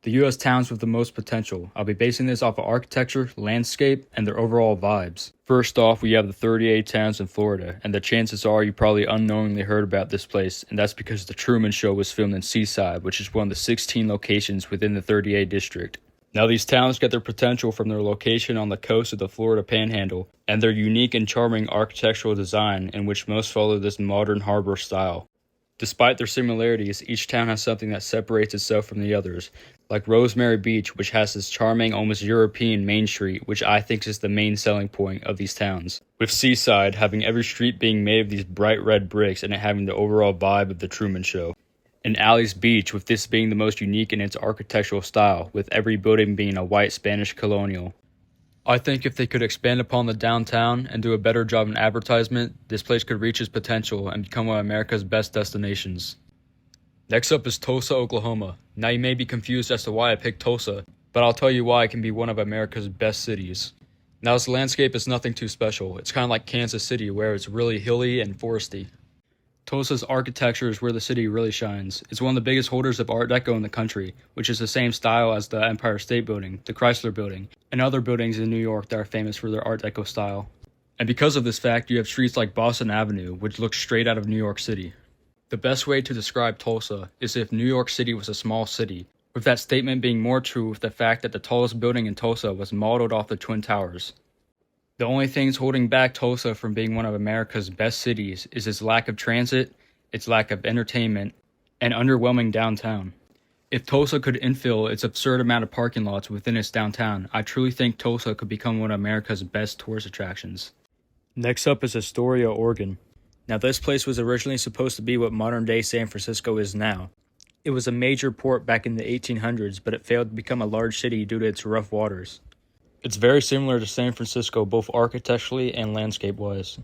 The U.S. towns with the most potential. I'll be basing this off of architecture, landscape, and their overall vibes. First off, we have the 38 towns in Florida, and the chances are you probably unknowingly heard about this place, and that's because the Truman Show was filmed in Seaside, which is one of the 16 locations within the 38 district. Now these towns get their potential from their location on the coast of the Florida Panhandle, and their unique and charming architectural design in which most follow this modern harbor style. Despite their similarities, each town has something that separates itself from the others, like Rosemary Beach, which has this charming, almost European main street, which I think is the main selling point of these towns. With Seaside having every street being made of these bright red bricks and it having the overall vibe of the Truman Show. And Alley's Beach, with this being the most unique in its architectural style, with every building being a white Spanish colonial. I think if they could expand upon the downtown and do a better job in advertisement, this place could reach its potential and become one of America's best destinations. Next up is Tulsa, Oklahoma. Now you may be confused as to why I picked Tulsa, but I'll tell you why it can be one of America's best cities. Now its landscape is nothing too special. It's kind of like Kansas City, where it's really hilly and foresty. Tulsa's architecture is where the city really shines. It's one of the biggest holders of Art Deco in the country, which is the same style as the Empire State Building, the Chrysler Building, and other buildings in New York that are famous for their Art Deco style. And because of this fact, you have streets like Boston Avenue, which looks straight out of New York City. The best way to describe Tulsa is if New York City was a small city, with that statement being more true with the fact that the tallest building in Tulsa was modeled off the Twin Towers. The only things holding back Tulsa from being one of America's best cities is its lack of transit, its lack of entertainment, and underwhelming downtown. If Tulsa could infill its absurd amount of parking lots within its downtown, I truly think Tulsa could become one of America's best tourist attractions. Next up is Astoria, Oregon. Now this place was originally supposed to be what modern-day San Francisco is now. It was a major port back in the 1800s, but it failed to become a large city due to its rough waters. It's very similar to San Francisco, both architecturally and landscape-wise.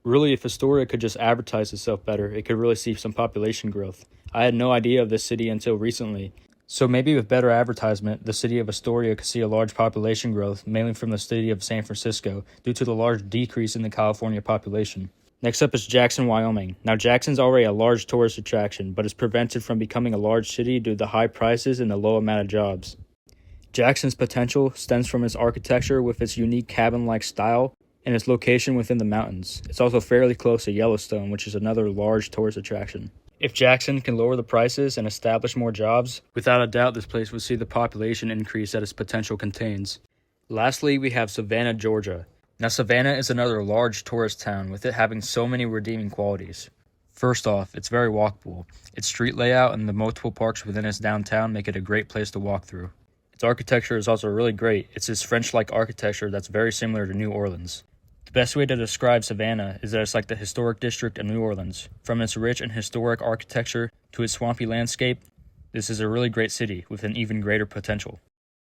Really, if Astoria could just advertise itself better, it could really see some population growth. I had no idea of this city until recently. So maybe with better advertisement, the city of Astoria could see a large population growth, mainly from the city of San Francisco, due to the large decrease in the California population. Next up is Jackson, Wyoming. Now Jackson's already a large tourist attraction, but is prevented from becoming a large city due to the high prices and the low amount of jobs. Jackson's potential stems from its architecture with its unique cabin-like style and its location within the mountains. It's also fairly close to Yellowstone, which is another large tourist attraction. If Jackson can lower the prices and establish more jobs, without a doubt this place would see the population increase that its potential contains. Lastly, we have Savannah, Georgia. Now Savannah is another large tourist town with it having so many redeeming qualities. First off, it's very walkable. Its street layout and the multiple parks within its downtown make it a great place to walk through. Its architecture is also really great. It's this French-like architecture that's very similar to New Orleans. The best way to describe Savannah is that it's like the historic district of New Orleans. From its rich and historic architecture to its swampy landscape, this is a really great city with an even greater potential.